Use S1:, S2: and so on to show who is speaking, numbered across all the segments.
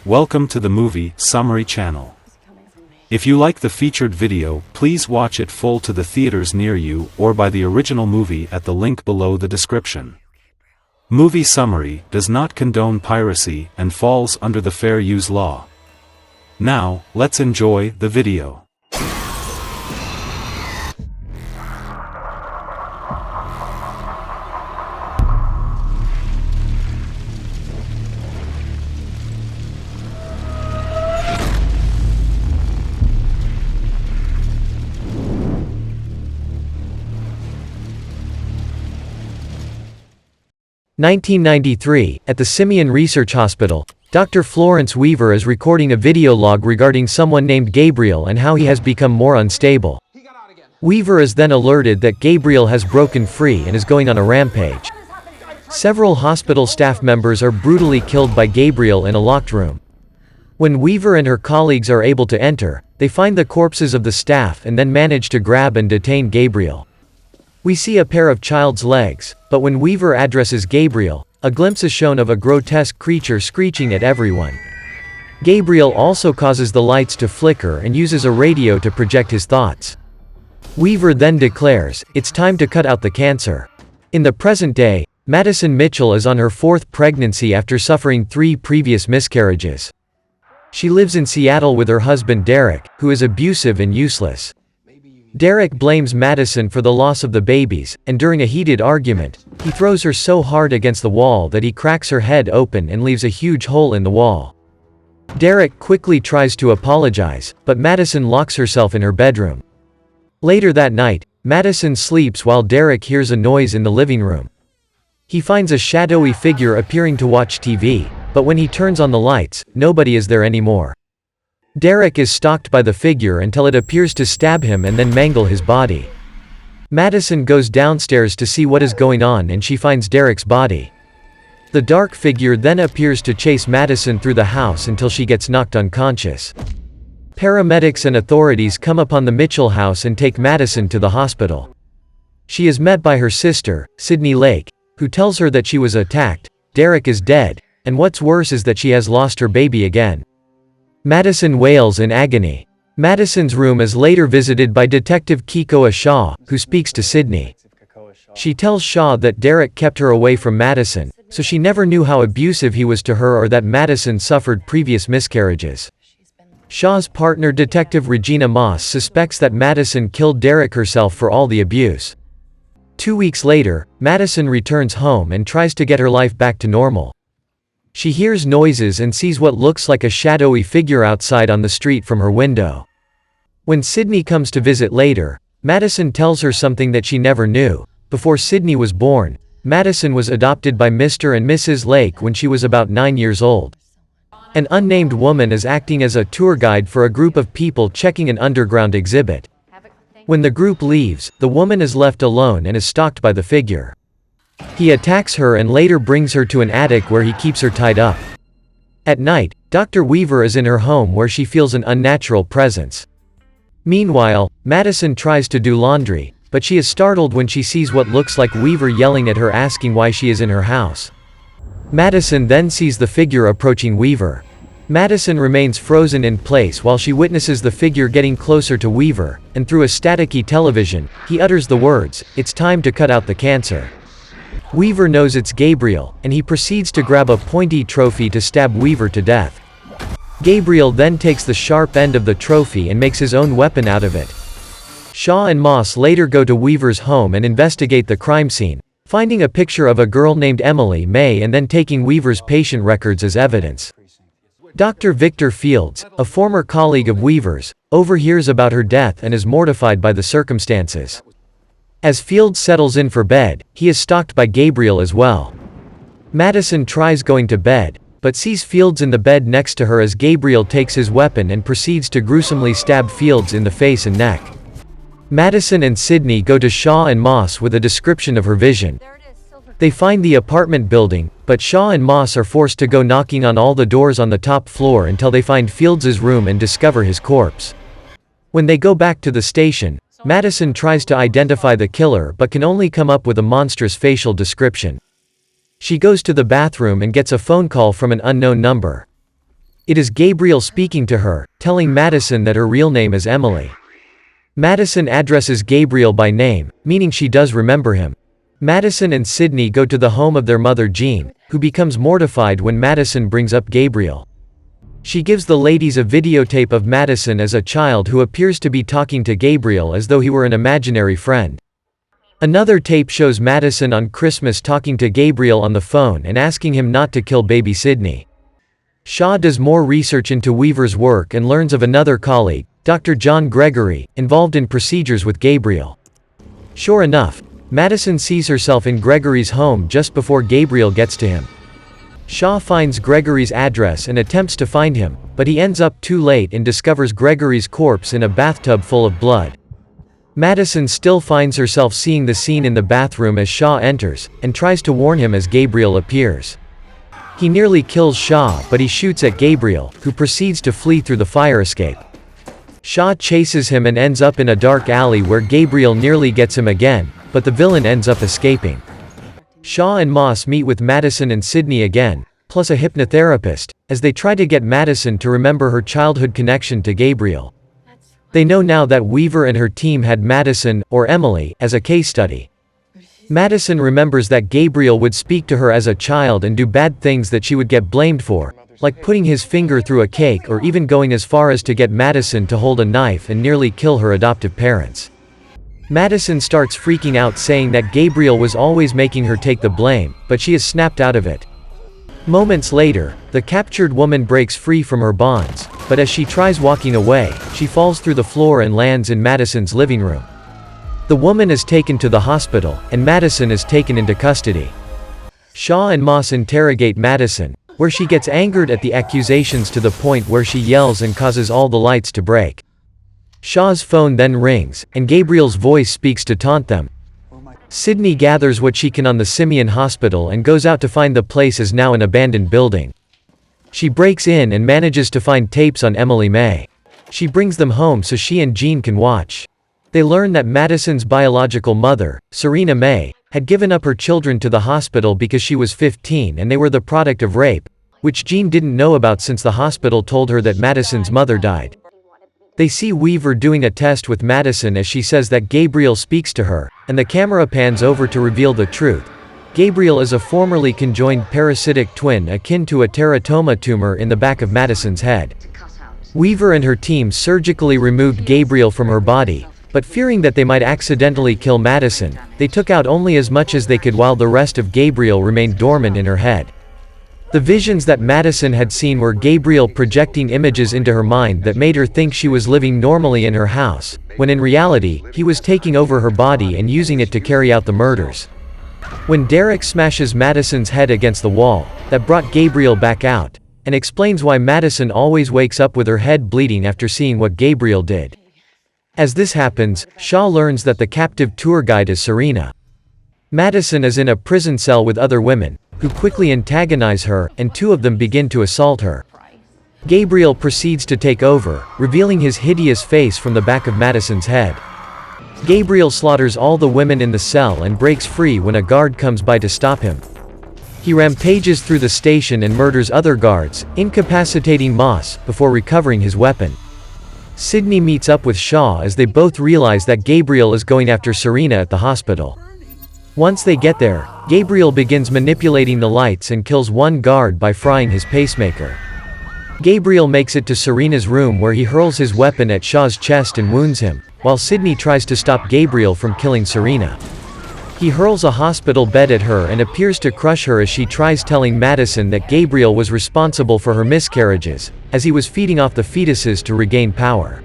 S1: welcome to the Movie Summary channel. If you like the featured video, please watch it full to the theaters near you or by the original movie at the link below the description. Movie Summary does not condone piracy and falls under the Fair Use Law. Now, let's enjoy the video.
S2: (1993), at the Simeon Research Hospital, Dr. Florence Weaver is recording a video log regarding someone named Gabriel and how he has become more unstable. Weaver is then alerted that Gabriel has broken free and is going on a rampage. Several hospital staff members are brutally killed by Gabriel in a locked room. When Weaver and her colleagues are able to enter, they find the corpses of the staff and then manage to grab and detain Gabriel. We see a pair of child's legs, but when Weaver addresses Gabriel, a glimpse is shown of a grotesque creature screeching at everyone. Gabriel also causes the lights to flicker and uses a radio to project his thoughts. Weaver then declares, "It's time to cut out the cancer." In the present day, Madison Mitchell is on her fourth pregnancy after suffering 3 previous miscarriages. She lives in Seattle with her husband Derek, who is abusive and useless. Derek blames Madison for the loss of the babies, and during a heated argument, he throws her so hard against the wall that he cracks her head open and leaves a huge hole in the wall. Derek quickly tries to apologize, but Madison locks herself in her bedroom. Later that night, Madison sleeps while Derek hears a noise in the living room. He finds a shadowy figure appearing to watch TV, but when he turns on the lights, nobody is there anymore. Derek is stalked by the figure until it appears to stab him and then mangle his body. Madison goes downstairs to see what is going on and she finds Derek's body. The dark figure then appears to chase Madison through the house until she gets knocked unconscious. Paramedics and authorities come upon the Mitchell house and take Madison to the hospital. She is met by her sister, Sydney Lake, who tells her that she was attacked, Derek is dead, and what's worse is that she has lost her baby again. Madison wails in agony. Madison's room is later visited by Detective Kikoa Shaw, who speaks to Sydney. She tells Shaw that Derek kept her away from Madison, so she never knew how abusive he was to her or that Madison suffered previous miscarriages. Shaw's partner Detective Regina Moss suspects that Madison killed Derek herself for all the abuse. 2 weeks later, Madison returns home and tries to get her life back to normal. She hears noises and sees what looks like a shadowy figure outside on the street from her window. When Sydney comes to visit later, Madison tells her something that she never knew. Before Sydney was born, Madison was adopted by Mr. and Mrs. Lake when she was about 9 years old. An unnamed woman is acting as a tour guide for a group of people checking an underground exhibit. When the group leaves, the woman is left alone and is stalked by the figure. He attacks her and later brings her to an attic where he keeps her tied up. At night, Dr. Weaver is in her home where she feels an unnatural presence. Meanwhile, Madison tries to do laundry, but she is startled when she sees what looks like Weaver yelling at her asking why she is in her house. Madison then sees the figure approaching Weaver. Madison remains frozen in place while she witnesses the figure getting closer to Weaver, and through a staticky television, he utters the words, "It's time to cut out the cancer." Weaver knows it's Gabriel, and he proceeds to grab a pointy trophy to stab Weaver to death. Gabriel then takes the sharp end of the trophy and makes his own weapon out of it. Shaw and Moss later go to Weaver's home and investigate the crime scene, finding a picture of a girl named Emily May and then taking Weaver's patient records as evidence. Dr. Victor Fields, a former colleague of Weaver's, overhears about her death and is mortified by the circumstances. As Fields settles in for bed, he is stalked by Gabriel as well. Madison tries going to bed, but sees Fields in the bed next to her as Gabriel takes his weapon and proceeds to gruesomely stab Fields in the face and neck. Madison and Sydney go to Shaw and Moss with a description of her vision. They find the apartment building, but Shaw and Moss are forced to go knocking on all the doors on the top floor until they find Fields' room and discover his corpse. When they go back to the station, Madison tries to identify the killer but can only come up with a monstrous facial description. She goes to the bathroom and gets a phone call from an unknown number. It is Gabriel speaking to her, telling Madison that her real name is Emily. Madison addresses Gabriel by name, meaning she does remember him. Madison and Sydney go to the home of their mother Jean, who becomes mortified when Madison brings up Gabriel. She gives the ladies a videotape of Madison as a child who appears to be talking to Gabriel as though he were an imaginary friend. Another tape shows Madison on Christmas talking to Gabriel on the phone and asking him not to kill baby Sydney. Shaw does more research into Weaver's work and learns of another colleague, Dr. John Gregory, involved in procedures with Gabriel. Sure enough, Madison sees herself in Gregory's home just before Gabriel gets to him. Shaw finds Gregory's address and attempts to find him, but he ends up too late and discovers Gregory's corpse in a bathtub full of blood. Madison still finds herself seeing the scene in the bathroom as Shaw enters, and tries to warn him as Gabriel appears. He nearly kills Shaw, but he shoots at Gabriel, who proceeds to flee through the fire escape. Shaw chases him and ends up in a dark alley where Gabriel nearly gets him again, but the villain ends up escaping. Shaw and Moss meet with Madison and Sydney again, plus a hypnotherapist, as they try to get Madison to remember her childhood connection to Gabriel. They know now that Weaver and her team had Madison, or Emily, as a case study. Madison remembers that Gabriel would speak to her as a child and do bad things that she would get blamed for, like putting his finger through a cake or even going as far as to get Madison to hold a knife and nearly kill her adoptive parents. Madison starts freaking out, saying that Gabriel was always making her take the blame, but she is snapped out of it. Moments later, the captured woman breaks free from her bonds, but as she tries walking away, she falls through the floor and lands in Madison's living room. The woman is taken to the hospital, and Madison is taken into custody. Shaw and Moss interrogate Madison, where she gets angered at the accusations to the point where she yells and causes all the lights to break. Shaw's phone then rings, and Gabriel's voice speaks to taunt them. Sydney gathers what she can on the Simeon Hospital and goes out to find the place is now an abandoned building. She breaks in and manages to find tapes on Emily May. She brings them home so she and Jean can watch. They learn that Madison's biological mother, Serena May, had given up her children to the hospital because she was 15 and they were the product of rape, which Jean didn't know about since the hospital told her that Madison's mother died. They see Weaver doing a test with Madison as she says that Gabriel speaks to her, and the camera pans over to reveal the truth. Gabriel is a formerly conjoined parasitic twin akin to a teratoma tumor in the back of Madison's head. Weaver and her team surgically removed Gabriel from her body, but fearing that they might accidentally kill Madison, they took out only as much as they could while the rest of Gabriel remained dormant in her head. The visions that Madison had seen were Gabriel projecting images into her mind that made her think she was living normally in her house, when in reality, he was taking over her body and using it to carry out the murders. When Derek smashes Madison's head against the wall, that brought Gabriel back out, and explains why Madison always wakes up with her head bleeding after seeing what Gabriel did. As this happens, Shaw learns that the captive tour guide is Serena. Madison is in a prison cell with other women, who quickly antagonize her, and two of them begin to assault her. Gabriel proceeds to take over, revealing his hideous face from the back of Madison's head. Gabriel slaughters all the women in the cell and breaks free when a guard comes by to stop him. He rampages through the station and murders other guards, incapacitating Moss, before recovering his weapon. Sydney meets up with Shaw as they both realize that Gabriel is going after Serena at the hospital. Once they get there, Gabriel begins manipulating the lights and kills one guard by frying his pacemaker. Gabriel makes it to Serena's room where he hurls his weapon at Shaw's chest and wounds him, while Sydney tries to stop Gabriel from killing Serena. He hurls a hospital bed at her and appears to crush her as she tries telling Madison that Gabriel was responsible for her miscarriages, as he was feeding off the fetuses to regain power.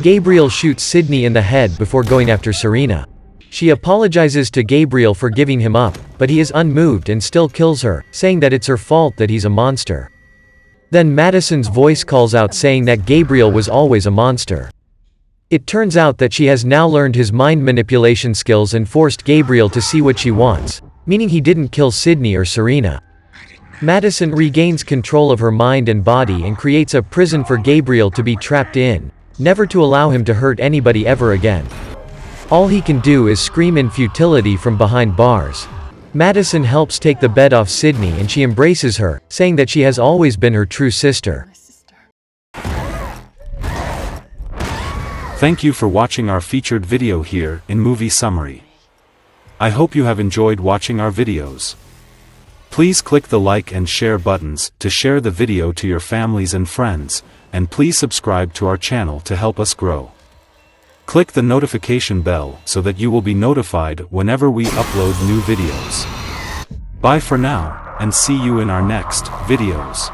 S2: Gabriel shoots Sydney in the head before going after Serena. She apologizes to Gabriel for giving him up, but he is unmoved and still kills her, saying that it's her fault that he's a monster. Then Madison's voice calls out saying that Gabriel was always a monster. It turns out that she has now learned his mind manipulation skills and forced Gabriel to see what she wants, meaning he didn't kill Sydney or Serena. Madison regains control of her mind and body and creates a prison for Gabriel to be trapped in, never to allow him to hurt anybody ever again. All he can do is scream in futility from behind bars. Madison helps take the bed off Sydney and she embraces her, saying that she has always been her true sister.
S1: Thank you for watching our featured video here in Movie Summary. I hope you have enjoyed watching our videos. Please click the like and share buttons to share the video to your families and friends, and please subscribe to our channel to help us grow. Click the notification bell so that you will be notified whenever we upload new videos. Bye for now, and see you in our next videos.